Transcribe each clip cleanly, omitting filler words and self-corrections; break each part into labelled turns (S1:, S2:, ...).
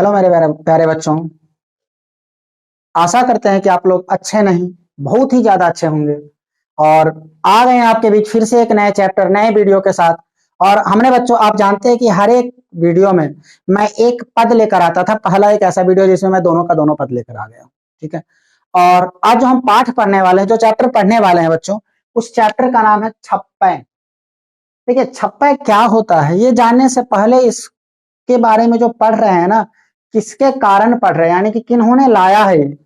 S1: Hello मेरे प्यारे प्यारे बच्चों। आशा करते हैं कि आप लोग अच्छे नहीं, बहुत ही ज्यादा अच्छे होंगे। और आ गए हैं आपके बीच फिर से एक नए चैप्टर, नए वीडियो के साथ। और हमने बच्चों, आप जानते हैं कि हर एक वीडियो में मैं एक पद लेकर आता था। पहला एक ऐसा वीडियो जिसमें मैं दोनों का दोनों पद लेकर आ गया हूं, ठीक है। और आज जो हम पाठ पढ़ने वाले हैं, जो चैप्टर पढ़ने वाले हैं बच्चों, उस चैप्टर का नाम है छप्पय। देखिए, छप्पय क्या होता है ये जानने से पहले इसके बारे में जो पढ़ रहे हैं ना, किसके कारण पढ़ रहे हैं, यानी कि किन्होंने लाया है ये,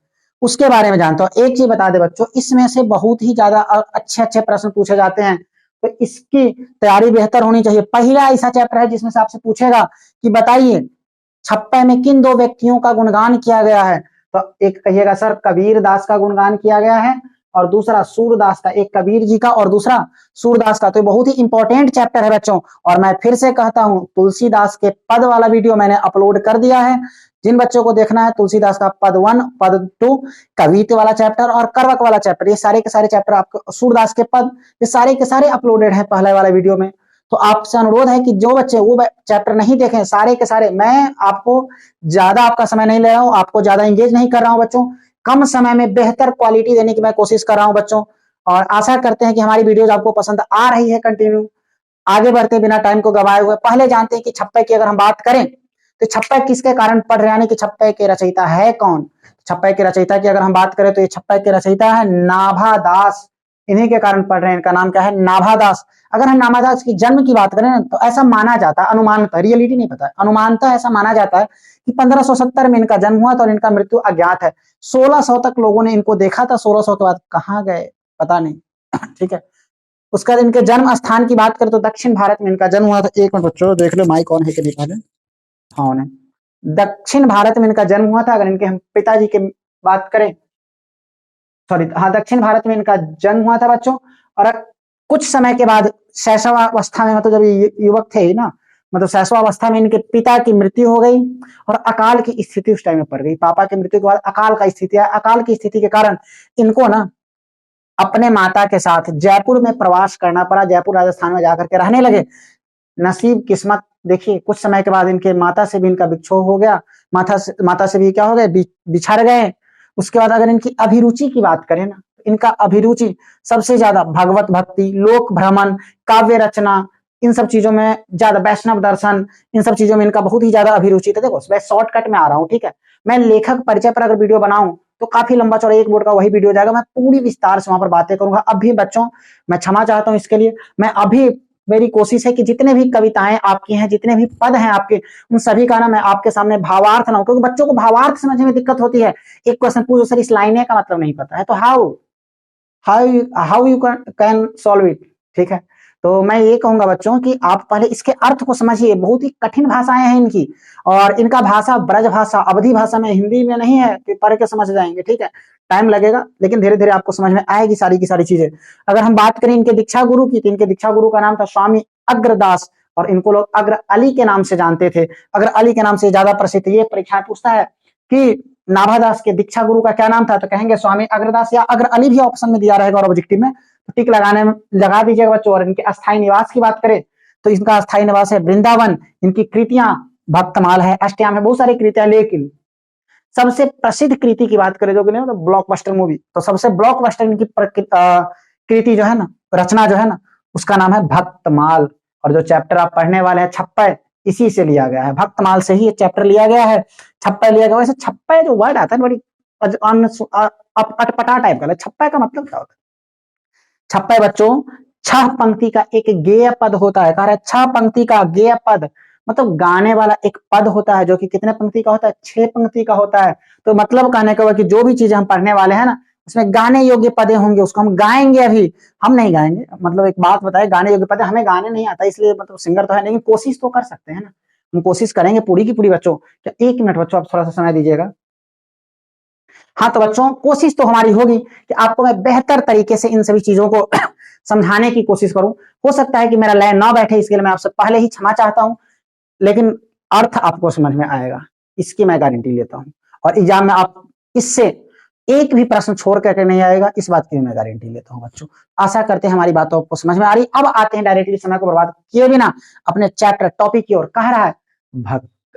S1: उसके बारे में जानता हूं। एक चीज बता दे बच्चों, इसमें से बहुत ही ज्यादा अच्छे अच्छे प्रश्न पूछे जाते हैं, तो इसकी तैयारी बेहतर होनी चाहिए। पहला ऐसा चैप्टर है जिसमें से आपसे पूछेगा कि बताइए छप्पय में किन दो व्यक्तियों का गुणगान किया गया है। तो एक कहिएगा सर कबीर दास का गुणगान किया गया है, और दूसरा सूरदास का। एक कबीर जी का और दूसरा सूरदास का। तो बहुत ही इंपॉर्टेंट चैप्टर है बच्चों। और मैं फिर से कहता हूं, तुलसीदास के पद वाला वीडियो मैंने अपलोड कर दिया है। जिन बच्चों को देखना है, तुलसीदास का पद 1, पद 2, कवित्त वाला चैप्टर और करवक वाला चैप्टर, ये सारे के सारे चैप्टर आपको, सूरदास के पद, ये सारे के सारे अपलोडेड हैं पहले वाले वीडियो में। तो आपसे अनुरोध है कि जो बच्चे वो चैप्टर नहीं देखें, सारे के सारे, मैं आपको ज्यादा आपका समय नहीं ले रहा हूं, आपको ज्यादा इंगेज नहीं कर रहा हूं बच्चों। कम समय में बेहतर क्वालिटी देने की मैं कोशिश कर रहा हूं बच्चों। और आशा करते हैं कि हमारी वीडियोज आपको पसंद आ रही है। कंटिन्यू आगे बढ़ते बिना टाइम को गवाए हुए पहले जानते हैं कि छप्पय की अगर हम बात करें, तो छप्पय किसके कारण पढ़ रहे हैं, यानी कि छप्पय के रचयिता है कौन। छप्पय के रचयिता की अगर हम बात करें, तो ये छप्पय के रचयिता है नाभादास। इन्हीं के कारण पढ़ रहे हैं। इनका नाम क्या है? नाभादास। अगर हम नाभादास की जन्म की बात करें ना, तो ऐसा माना जाता है, अनुमानतः, रियलिटी नहीं पता है, अनुमानतः ऐसा माना जाता है कि 1570 में इनका जन्म हुआ था और इनका मृत्यु अज्ञात है। 1600 तक लोगों ने इनको देखा था, 1600 के बाद कहाँ गए पता नहीं। ठीक है। उसके बाद इनके जन्म स्थान की बात करें, तो दक्षिण भारत में इनका जन्म हुआ था। एक मिनट बच्चों देख लो माइक ऑन है कि नहीं पहले। हाँ, उन्हें दक्षिण भारत में इनका जन्म हुआ था। अगर इनके हम पिताजी की बात करें, सॉरी, हाँ, दक्षिण भारत में इनका जन्म हुआ था बच्चों। और कुछ समय के बाद शैशवावस्था में, मतलब जब ये युवक थे ना, मतलब शैशवावस्था में इनके पिता की मृत्यु हो गई और अकाल की स्थिति उस टाइम में पड़ गई। पापा की मृत्यु के बाद अकाल का स्थिति है। अकाल की स्थिति के कारण इनको ना अपने माता के साथ जयपुर में प्रवास करना पड़ा। जयपुर राजस्थान में जाकर के रहने लगे। नसीब, किस्मत, देखिए कुछ समय के बाद इनके माता से भी इनका विक्षोभ हो गया। माता से भी क्या हो गए, बिछड़ गए। उसके बाद अगर इनकी अभिरुचि की बात करें ना, इनका अभिरुचि सबसे ज्यादा भगवत भक्ति, लोक भ्रमण, काव्य रचना, इन सब चीजों में ज्यादा, वैष्णव दर्शन, इन सब चीजों में इनका बहुत ही ज्यादा अभिरुचि था। देखो मैं शॉर्टकट में आ रहा हूँ, ठीक है। मैं लेखक परिचय पर अगर वीडियो बनाऊं तो काफी लंबा चौड़ा एक बोर्ड का वही वीडियो जाएगा। मैं पूरी विस्तार से वहां पर बातें करूंगा। अभी बच्चों मैं क्षमा चाहता हूं इसके लिए। मैं अभी, मेरी कोशिश है कि जितने भी कविताएं आपकी हैं, जितने भी पद हैं आपके, उन सभी का ना मैं आपके सामने भावार्थ ना हो, क्योंकि बच्चों को भावार्थ समझने में दिक्कत होती है। एक क्वेश्चन पूछो, सर इस लाइन का मतलब नहीं पता है, तो how how how you can solve it. ठीक है। तो मैं ये कहूंगा बच्चों कि आप पहले इसके अर्थ को समझिए। बहुत ही कठिन भाषाएं हैं इनकी, और इनका भाषा ब्रज भाषा, अवधी भाषा में, हिंदी में नहीं है कि पढ़ के समझ जाएंगे। ठीक है, टाइम लगेगा, लेकिन धीरे धीरे आपको समझ में आएगी सारी की सारी चीजें। अगर हम बात करें इनके दीक्षा गुरु की, तो इनके दीक्षा गुरु का नाम था स्वामी अग्रदास, और इनको लोग अग्र अली के नाम से जानते थे। अग्र अली के नाम से ज्यादा प्रसिद्ध। ये परीक्षा पूछता है कि नाभादास के दीक्षा गुरु का क्या नाम था, तो कहेंगे स्वामी अग्रदास, या अग्र अली भी ऑप्शन में दिया रहेगा और ऑब्जेक्टिव में, तो टिक लगाने में लगा दीजिएगा बच्चों। और इनके अस्थायी निवास की बात करें, तो इनका अस्थायी निवास है वृंदावन। इनकी कृतियां भक्तमाल है, अष्टयाम है, बहुत सारी कृतियां। लेकिन सबसे प्रसिद्ध कृति की बात करें जो कि नहीं, तो ब्लॉकबस्टर मूवी, तो सबसे ब्लॉकबस्टर इनकी कृति जो है ना, रचना जो है ना, उसका नाम है भक्तमाल। और जो चैप्टर आप पढ़ने वाले हैं छप्पय, इसी से लिया गया है, भक्तमाल से ही ये चैप्टर लिया गया है, छप्पय लिया गया। वैसे छप्पय जो वर्ड आता है बड़ी अटपटा टाइप का, छप्पय का मतलब क्या होता है? छप्पय बच्चों 6 पंक्ति का एक गेय पद होता है। कह रहा है 6 पंक्ति का गेय पद, मतलब गाने वाला एक पद होता है, जो कि कितने पंक्ति का होता है? 6 पंक्ति का होता है। तो मतलब कहने का कि जो भी चीजें हम पढ़ने वाले हैं ना, उसमें गाने योग्य पदे होंगे, उसको हम गाएंगे। अभी हम नहीं गाएंगे, मतलब एक बात बताए, गाने योग्य पदे, हमें गाने नहीं आता, इसलिए मतलब सिंगर तो है, लेकिन कोशिश तो कर सकते हैं ना। हम कोशिश करेंगे पूरी की पूरी बच्चों। क्या 1 मिनट बच्चों आप थोड़ा सा समय दीजिएगा। हाँ, तो बच्चों कोशिश तो हमारी होगी कि आपको मैं बेहतर तरीके से इन सभी चीजों को समझाने की कोशिश करूं। हो सकता है कि मेरा लय ना बैठे, इसके लिए मैं आपसे पहले ही क्षमा चाहता हूं, लेकिन अर्थ आपको समझ में आएगा, इसकी मैं गारंटी लेता हूं। और एग्जाम में आप इससे एक भी प्रश्न छोड़ करके नहीं आएगा, इस बात की मैं गारंटी लेता हूं बच्चों। आशा करते हैं हमारी बातों आपको समझ में आ रही। अब आते हैं डायरेक्टली, समय को बर्बाद किए बिना अपने चैप्टर टॉपिक की ओर। कह रहा है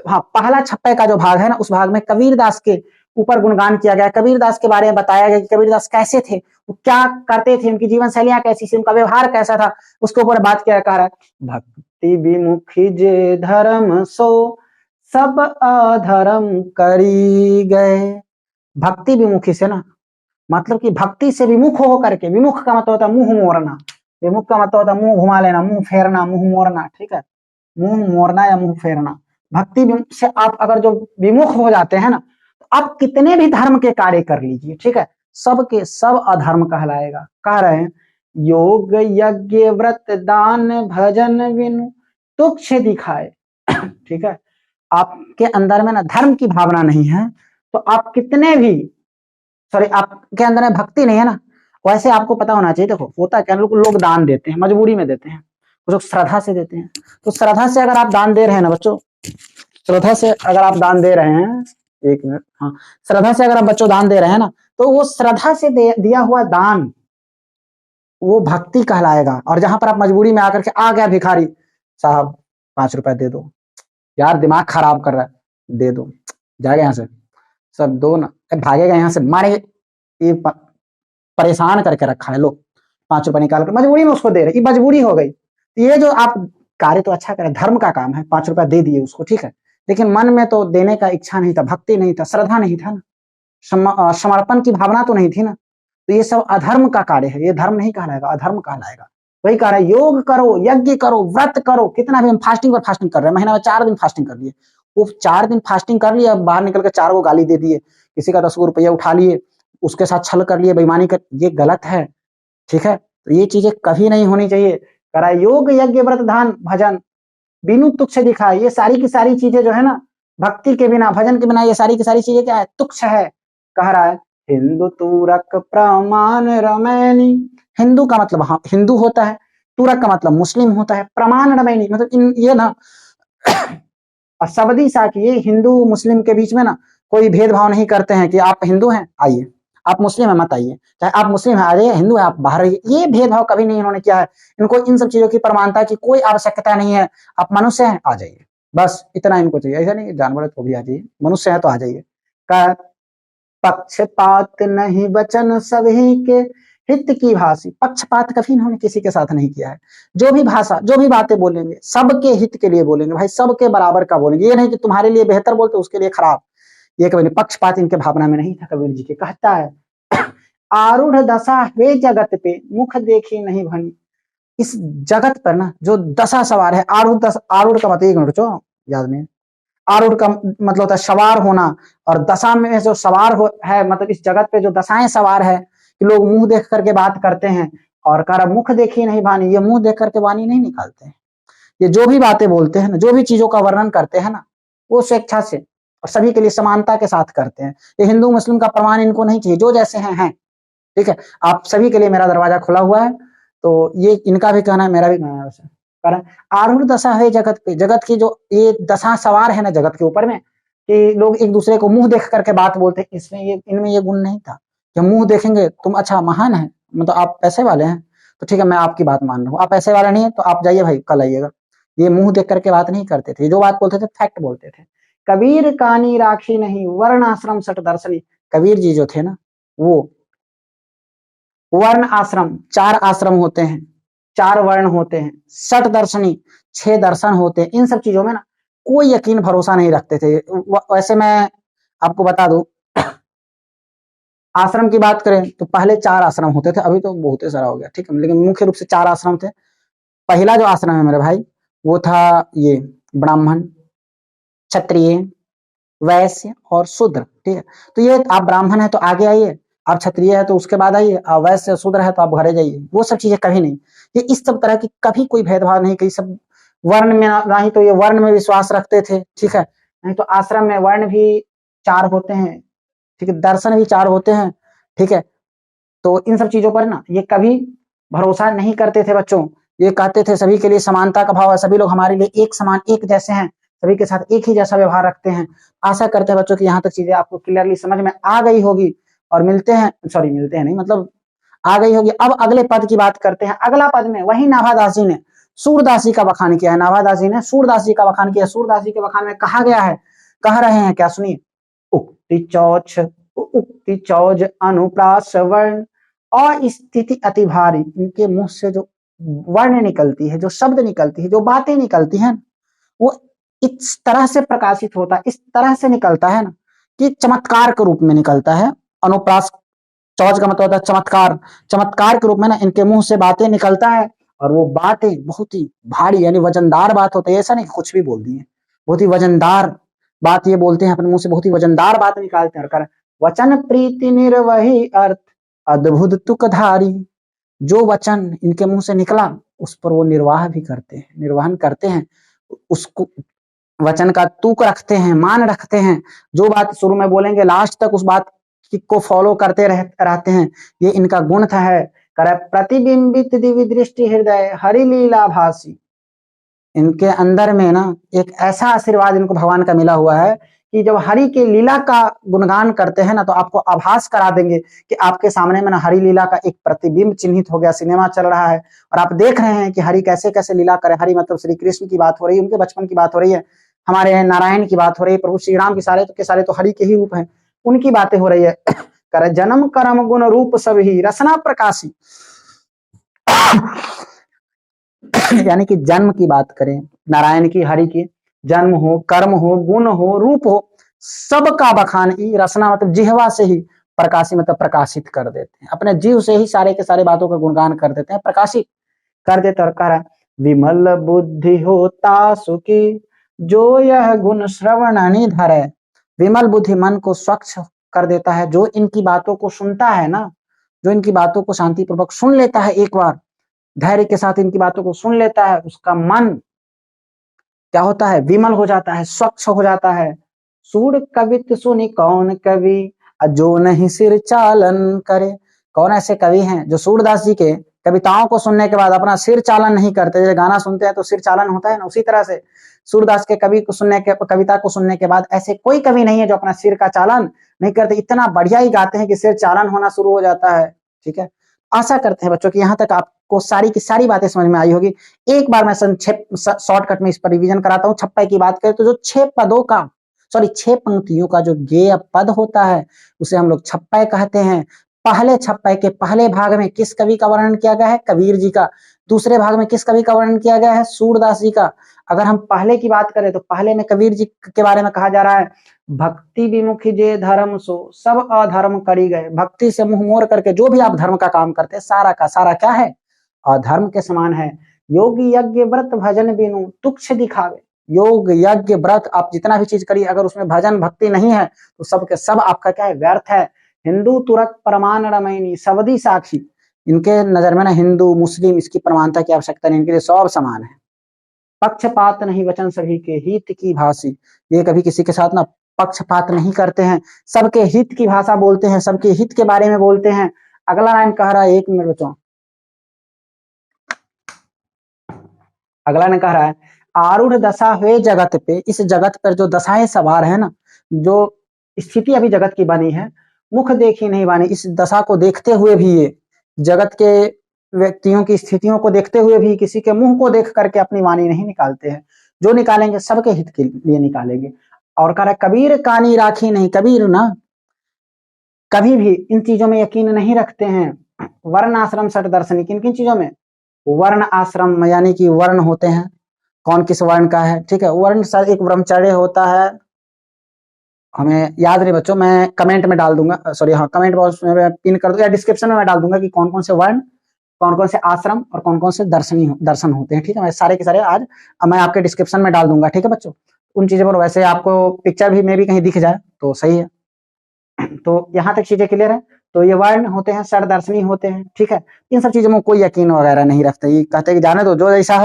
S1: हाँ, पहला छप्पे का जो भाग है ना, उस भाग में कबीरदास के ऊपर गुणगान किया गया, कबीरदास के बारे में बताया गया कि कबीरदास कैसे थे, वो क्या करते थे, उनकी जीवन शैलियां कैसी थी, उनका व्यवहार कैसा था, उसके ऊपर बात किया। कह रहा है भक्ति विमुखी जे धर्म सो सब अधर्म करी गए। भक्ति विमुखी से ना, मतलब कि भक्ति से विमुख हो करके, विमुख का मतलब होता है मुंह मोड़ना, विमुख का मतलब होता है मुंह घुमा लेना, मुंह फेरना, मुंह मोड़ना, ठीक है, मुंह मोड़ना या मुंह फेरना। भक्ति से आप अगर जो विमुख हो जाते हैं ना, तो आप कितने भी धर्म के कार्य कर लीजिए, ठीक है, सबके सब अधर्म कहलाएगा। कह रहे हैं योग यज्ञ व्रत दान भजन विनु तुक्ष दिखाए। ठीक है, आपके अंदर में ना धर्म की भावना नहीं है, तो आप कितने भी, सॉरी, आपके अंदर में भक्ति नहीं है ना, वैसे आपको पता होना चाहिए। देखो होता क्या, लोग दान देते हैं, मजबूरी में देते हैं, कुछ लोग श्रद्धा से देते हैं। तो श्रद्धा से अगर आप दान दे रहे हैं ना बच्चों, श्रद्धा से अगर आप दान दे रहे हैं, एक मिनट, हाँ, श्रद्धा से अगर आप बच्चों दान दे रहे हैं ना, तो वो श्रद्धा से दिया हुआ दान वो भक्ति कहलाएगा। और जहां पर आप मजबूरी में आकर के, आ गया भिखारी, साहब 5 रुपए दे दो, यार दिमाग खराब कर रहा है, दे दो, जाएगा यहाँ से, सब दो ना, भागेगा यहाँ से, मारे, ये परेशान करके रखा है, लो 5 रुपए निकाल कर मजबूरी में उसको दे रहे, ये मजबूरी हो गई। ये जो आप कार्य तो अच्छा करें, धर्म का काम है, 5 रुपए दे दिए उसको, ठीक है, लेकिन मन में तो देने का इच्छा नहीं था, भक्ति नहीं था, श्रद्धा नहीं था ना, समर्पण की भावना तो नहीं थी ना, तो ये सब अधर्म का कार्य है, ये धर्म नहीं कहलाएगा, अधर्म कहलाएगा। वही कह रहा है योग करो, यज्ञ करो, व्रत करो, कितना भी हम फास्टिंग पर फास्टिंग कर रहे हैं, महीना में 4 दिन फास्टिंग कर लिए, वो 4 दिन फास्टिंग कर लिया, बाहर निकल कर 4 को गाली दे दिए, किसी का 10 रुपया उठा लिए, उसके साथ छल कर लिए, बेईमानी कर, ये गलत है, ठीक है, तो ये चीजें कभी नहीं होनी चाहिए। कह रहा है योग यज्ञ व्रत दान भजन बिनु तुक्ष दिखाए, ये सारी की सारी चीजें जो है ना, भक्ति के बिना, भजन के बिना, ये सारी की सारी चीजें क्या है, तुक्ष है। कह रहा है हिंदू तुरक प्रमाण रमैनी, हिंदू का मतलब हाँ हिंदू होता है, तुरक का मतलब मुस्लिम होता है, प्रमाण रमैनी मतलब इन ये ना सबदी सा कि ये हिंदू मुस्लिम के बीच में ना कोई भेदभाव नहीं करते हैं कि आप हिंदू हैं आइए, आप मुस्लिम हैं मत आइए, चाहे आप मुस्लिम हैं आ जाइए, हिंदू है आप बाहर रहिए, ये भेदभाव कभी नहीं इन्होंने किया है। इनको इन सब चीजों की प्रमाणता की कोई आवश्यकता नहीं है, आप मनुष्य हैं आ जाइए, बस इतना इनको चाहिए, ऐसा नहीं जानवर है तो भी आ जाइए, मनुष्य है तो आ जाइए। का पक्षपात नहीं वचन सभी के हित की भाषी, पक्षपात कभी इन्होंने किसी के साथ नहीं किया है, जो भी भाषा जो भी बातें बोलेंगे सबके हित के लिए बोलेंगे, भाई सबके बराबर का बोलेंगे, ये नहीं कि तुम्हारे लिए बेहतर बोलते उसके लिए खराब, ये कभी नहीं, पक्षपात इनके भावना में नहीं था कबीर जी के। कहता है आरूढ़ दशा वे जगत पे मुख देखी नहीं भनी, इस जगत पर ना जो दशा सवार है, आरूढ़ का मतलब, एक मिनट जो याद नहीं, आरूढ़ का मतलब होता है सवार होना, और दशा में जो सवार है मतलब इस जगत पे जो दशाएं सवार है, कि लोग मुंह देख करके बात करते हैं, और कह रहा मुख देखी नहीं वाणी, ये मुंह देख करके वाणी नहीं निकालते हैं, ये जो भी बातें बोलते हैं ना, जो भी चीजों का वर्णन करते हैं ना, वो स्वेच्छा से और सभी के लिए समानता के साथ करते हैं। ये हिंदू मुस्लिम का प्रमाण इनको नहीं चाहिए, जो जैसे हैं, ठीक है, आप सभी के लिए मेरा दरवाजा खुला हुआ है, तो ये इनका भी कहना है, मेरा भी कहना है वैसे। कारण आरूढ़ दशा है जगत पे, जगत की जो ये दशा सवार है ना जगत के ऊपर में, कि लोग एक दूसरे को मुंह देख करके बात बोलते हैं, इसमें ये इनमें ये गुण नहीं था, जब मुंह देखेंगे तुम अच्छा महान है, मतलब आप पैसे वाले हैं तो ठीक है मैं आपकी बात मान रहा हूँ, आप पैसे वाले नहीं है तो आप जाइए भाई कल आइएगा, ये मुंह देख करके बात नहीं करते थे, जो बात बोलते थे फैक्ट बोलते थे। कबीर कानी राखी नहीं वर्ण आश्रम सट दर्शनी, कबीर जी जो थे ना, वो वर्ण आश्रम, 4 आश्रम होते हैं, 4 वर्ण होते हैं, 60 दर्शनी 6 दर्शन होते हैं, इन सब चीजों में ना कोई यकीन भरोसा नहीं रखते थे। वैसे मैं आपको बता दूं, आश्रम की बात करें तो पहले 4 आश्रम होते थे, अभी तो बहुत सारा हो गया, ठीक है, लेकिन मुख्य रूप से 4 आश्रम थे। पहला जो आश्रम है मेरे भाई, वो था ये ब्राह्मण, क्षत्रिय, वैश्य और शूद्र, ठीक है, तो ये आप ब्राह्मण है तो आगे आइए, आप क्षत्रिय है तो उसके बाद आइए, आप वैश्य शूद्र है तो आप घरे जाइए, वो सब चीजें कभी नहीं, ये इस सब तरह की कभी कोई भेदभाव नहीं, कहीं सब वर्ण में ना ही तो ये वर्ण में विश्वास रखते थे, ठीक है, नहीं तो आश्रम में वर्ण भी 4 होते हैं, ठीक है, दर्शन भी 4 होते हैं, ठीक है, तो इन सब चीजों पर ना ये कभी भरोसा नहीं करते थे बच्चों, ये कहते थे सभी के लिए समानता का भाव है, सभी लोग हमारे लिए एक समान एक जैसे हैं, सभी के साथ एक ही जैसा व्यवहार रखते हैं। आशा करते हैं बच्चों की यहाँ तक चीजें आपको क्लियरली समझ में आ गई होगी, और मिलते हैं नहीं, मतलब आ गई होगी। अब अगले पद की बात करते हैं, अगला पद में वही नाभादास जी ने सूरदास जी का बखान किया है, नाभादास जी ने सूरदास जी का बखान किया। सूरदास जी के बखान में कहा गया है, कह रहे हैं क्या, सुनिए। उक्ति चौज अनुप्रास वर्ण अस्थिति अति भारी। इनके मुंह से जो वर्ण निकलती है, जो शब्द निकलती है, जो बातें निकलती हैं, वो इस तरह से प्रकाशित होता है, इस तरह से निकलता है ना कि चमत्कार के रूप में निकलता है। अनुप्रास चौज का मतलब होता है चमत्कार, चमत्कार के रूप में ना इनके मुंह से बातें निकलता है, और वो बातें बहुत ही भारी यानी वजनदार बात होती है। ऐसा नहीं कुछ भी बोल दिए, बहुत ही वजनदार बात ये बोलते हैं, अपने मुंह से बहुत ही वजनदार बात निकालते हैं। और वचन प्रीति निर्वही अर्थ अद्भुत तुकधारी। जो वचन इनके मुंह से निकला उस पर वो निर्वाह भी करते हैं, निर्वहन करते हैं, उसको वचन का तुक रखते हैं, मान रखते हैं। जो बात शुरू में बोलेंगे लास्ट तक उस बात को फॉलो करते रहते हैं। ये इनका गुण था है। प्रतिबिंबित दिव्य दृष्टि हृदय हरि लीला भासी। इनके अंदर में ना एक ऐसा आशीर्वाद इनको भगवान का मिला हुआ है कि जब हरि के लीला का गुणगान करते हैं ना तो आपको आभास करा देंगे कि आपके सामने में ना हरि लीला का एक प्रतिबिंब चिन्हित हो गया। सिनेमा चल रहा है और आप देख रहे हैं कि हरि कैसे कैसे लीला करे। हरि मतलब श्री कृष्ण की बात हो रही है, उनके बचपन की बात हो रही है, हमारे नारायण की बात हो रही है, प्रभु श्री राम के सारे तो हरि के ही रूप हैं, उनकी बातें हो रही है। कर जन्म कर्म गुण रूप सभी रसना प्रकाशी। यानी कि जन्म की बात करें नारायण की, हरि की, जन्म हो, कर्म हो, गुण हो, रूप हो, सबका बखान ही रसना मतलब जिह्वा से ही, प्रकाशी मतलब प्रकाशित कर देते हैं, अपने जीव से ही सारे के सारे बातों का गुणगान कर देते हैं, प्रकाशित कर देते। और कह विमल बुद्धि होता सुखी जो यह गुण श्रवण निधर है। विमल बुद्धि मन को स्वच्छ कर देता है, जो इनकी बातों को सुनता है ना, जो इनकी बातों को शांतिपूर्वक सुन लेता है, एक बार धैर्य के साथ इनकी बातों को सुन लेता है, उसका मन क्या होता है, विमल हो जाता है, स्वच्छ हो जाता है। सूर कवित सुनी कौन कवि जो नहीं सिर चालन करे। कौन ऐसे कवि हैं जो सूरदास जी के कविताओं को सुनने के बाद अपना सिर चालन नहीं करते। जैसे गाना सुनते हैं तो सिर चालन होता है ना, उसी तरह से सूरदास के कविता को सुनने के बाद ऐसे कोई कवि नहीं है जो अपना सिर का चालन नहीं करते। इतना बढ़िया ही गाते हैं कि सिर चालन होना शुरू हो जाता है। ठीक है, आशा करते हैं बच्चों की यहाँ तक आपको सारी की सारी बातें समझ में आई होगी। एक बार मैं संक्षेप शॉर्टकट में इस पर रिवीजन कराता हूँ। छप्पा की बात करें तो जो 6 पंक्तियों का जो गेय पद होता है उसे हम लोग छप्पा कहते हैं। पहले छप्पा के पहले भाग में किस कवि का वर्णन किया गया है, कबीर जी का। दूसरे भाग में किस कवि का वर्णन किया गया है, सूरदास जी का। अगर हम पहले की बात करें तो पहले में कबीर जी के बारे में कहा जा रहा है, भक्ति विमुखी जे धर्म सो सब अधर्म करी गए। भक्ति से मुंह मोड़ करके जो भी आप धर्म का काम करते हैं सारा का सारा क्या है, अधर्म के समान है। योग यज्ञ व्रत भजन बिनु तुक्ष दिखावे। योग यज्ञ व्रत आप जितना भी चीज करिए अगर उसमें भजन भक्ति नहीं है तो सब के सब आपका क्या है, व्यर्थ है। हिंदू तुरक प्रमाण रमैनी सबदी साक्षी। इनके नजर में ना हिंदू मुस्लिम इसकी प्रमाणता की आवश्यकता नहीं, इनके लिए सब समान है। पक्षपात नहीं वचन सभी के हित की भाषी। ये कभी किसी के साथ ना पक्षपात नहीं करते हैं, सबके हित की भाषा बोलते हैं, सबके हित के बारे में बोलते हैं। अगला लाइन कह रहा है, 1 मिनट बच्चों, अगला ने कह रहा है, आरूढ़ दशा हुए जगत पे। इस जगत पर जो दशाएं सवार है ना, जो स्थिति अभी जगत की बनी है, मुख देखी नहीं बानी। इस दशा को देखते हुए भी, ये जगत के व्यक्तियों की स्थितियों को देखते हुए भी किसी के मुंह को देख करके अपनी वाणी नहीं निकालते हैं। जो निकालेंगे सबके हित के लिए निकालेंगे। और कह रहा है, कबीर कानी राखी नहीं। कबीर ना कभी भी इन चीजों में यकीन नहीं रखते हैं। वर्ण आश्रम सठ दर्शनी। किन किन चीजों में, वर्ण आश्रम यानी कि वर्ण होते हैं, कौन किस वर्ण का है। ठीक है, वर्ण सर एक ब्रह्मचर्य होता है, हमें याद नहीं बच्चों, मैं कमेंट में डाल दूंगा, सॉरी हाँ कमेंट बॉक्स में पिन कर दूंगा या डिस्क्रिप्शन में मैं डाल दूंगा कि कौन कौन से वर्ण, कौन कौन से आश्रम और कौन कौन से दर्शन होते हैं। ठीक है, मैं सारे के सारे आज मैं आपके डिस्क्रिप्शन में डाल दूंगा। ठीक है बच्चों, उन चीजों पर वैसे आपको पिक्चर भी में भी कहीं दिख जाए तो सही है। तो यहाँ तक चीजें क्लियर है। तो ये वर्ण होते हैं, षड दर्शनी होते हैं। ठीक है, इन सब चीजों में कोई यकीन वगैरह नहीं रखते, ये कहते हैं कि जाने दो, जो जैसा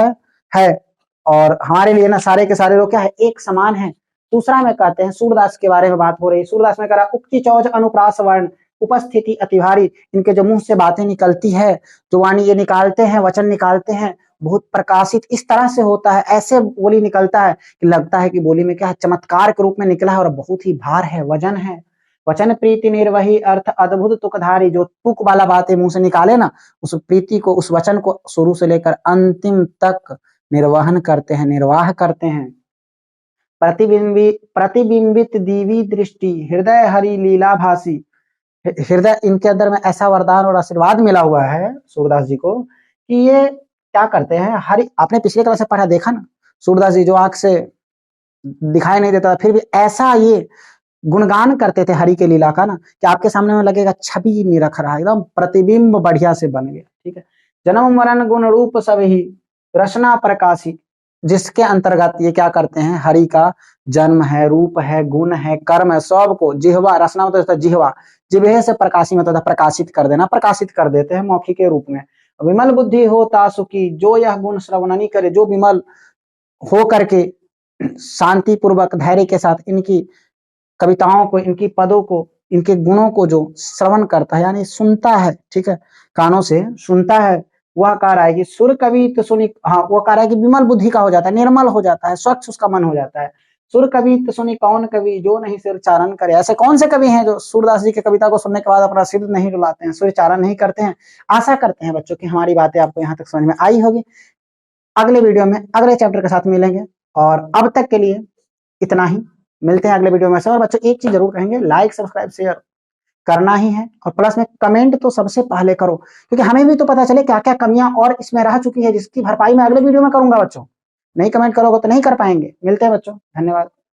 S1: है। और हमारे लिए ना सारे के सारे लोग क्या है, एक समान है। दूसरा में कहते हैं, सूरदास के बारे में बात हो रही है। सूरदास में कह रहा, उक्ति चौज अनुप्रास वर्ण उपस्थिति अतिभारी। इनके जो मुंह से बातें निकलती है, जो वाणी ये निकालते हैं, वचन निकालते हैं, बहुत प्रकाशित इस तरह से होता है, ऐसे बोली निकलता है कि लगता है कि बोली में क्या है, चमत्कार के रूप में निकला है और बहुत ही भार है, वजन है। वचन प्रीति निर्वही अर्थ अद्भुत तुकधारी, जो तुक वाला बातें मुंह से निकाले ना, उस प्रीति को, उस वचन को शुरू से लेकर अंतिम तक निर्वहन करते हैं, निर्वाह करते हैं। प्रतिबिंबित दीवी दृष्टि, हृदय हरि लीला भासी। हृदय, इनके अंदर में ऐसा वरदान और आशीर्वाद मिला हुआ है सूरदास जी को कि ये क्या करते हैं, हरि, आपने पिछले क्लास से पढ़ा देखा ना, सूरदास जी जो आंख से दिखाई नहीं देता फिर भी ऐसा ये गुणगान करते थे हरि के लीला का ना, कि आपके सामने में लगेगा छवि निरख रहा है, एकदम प्रतिबिंब बढ़िया से बन गया। ठीक है, जन्म मरण गुण रूप सब ही रचना प्रकाशी, जिसके अंतर्गत ये क्या करते हैं, हरि का जन्म है, रूप है, गुण है, कर्म है, सब को जिह्वा, रचना मतलब जिह्वा, जिह्वे से प्रकाशी मतलब प्रकाशित कर देना, प्रकाशित कर देते हैं मौखिक के रूप में। विमल बुद्धि हो तासुकी, जो यह गुण श्रवणनी करे, जो विमल हो करके शांति पूर्वक धैर्य के साथ इनकी कविताओं को, इनकी पदों को, इनके गुणों को जो श्रवण करता है यानी सुनता है, ठीक है, कानों से सुनता है, वह कह रहा है कि सुर कवि तो सुनी, हाँ वो कह रहा है कि विमल बुद्धि का हो जाता है, निर्मल हो जाता है, स्वच्छ उसका मन हो जाता है। सुर कवि तो सुनी कौन कवि, जो नहीं सिर चारण करे। ऐसे कौन से कवि हैं जो सूरदास जी की कविता को सुनने के बाद अपना सिर नहीं डुलाते हैं, सूर्य चारण नहीं करते हैं। आशा करते हैं बच्चों की हमारी बातें आपको यहाँ तक समझ में आई होगी। अगले वीडियो में अगले चैप्टर के साथ मिलेंगे, और अब तक के लिए इतना ही, मिलते हैं अगले वीडियो में। और बच्चों एक चीज जरूर कहेंगे, लाइक सब्सक्राइब शेयर करना ही है, और प्लस में कमेंट तो सबसे पहले करो, क्योंकि हमें भी तो पता चले क्या क्या कमियां और इसमें रह चुकी है, जिसकी भरपाई मैं अगले वीडियो में करूंगा। बच्चों नहीं कमेंट करोगे तो नहीं कर पाएंगे। मिलते हैं बच्चों, धन्यवाद।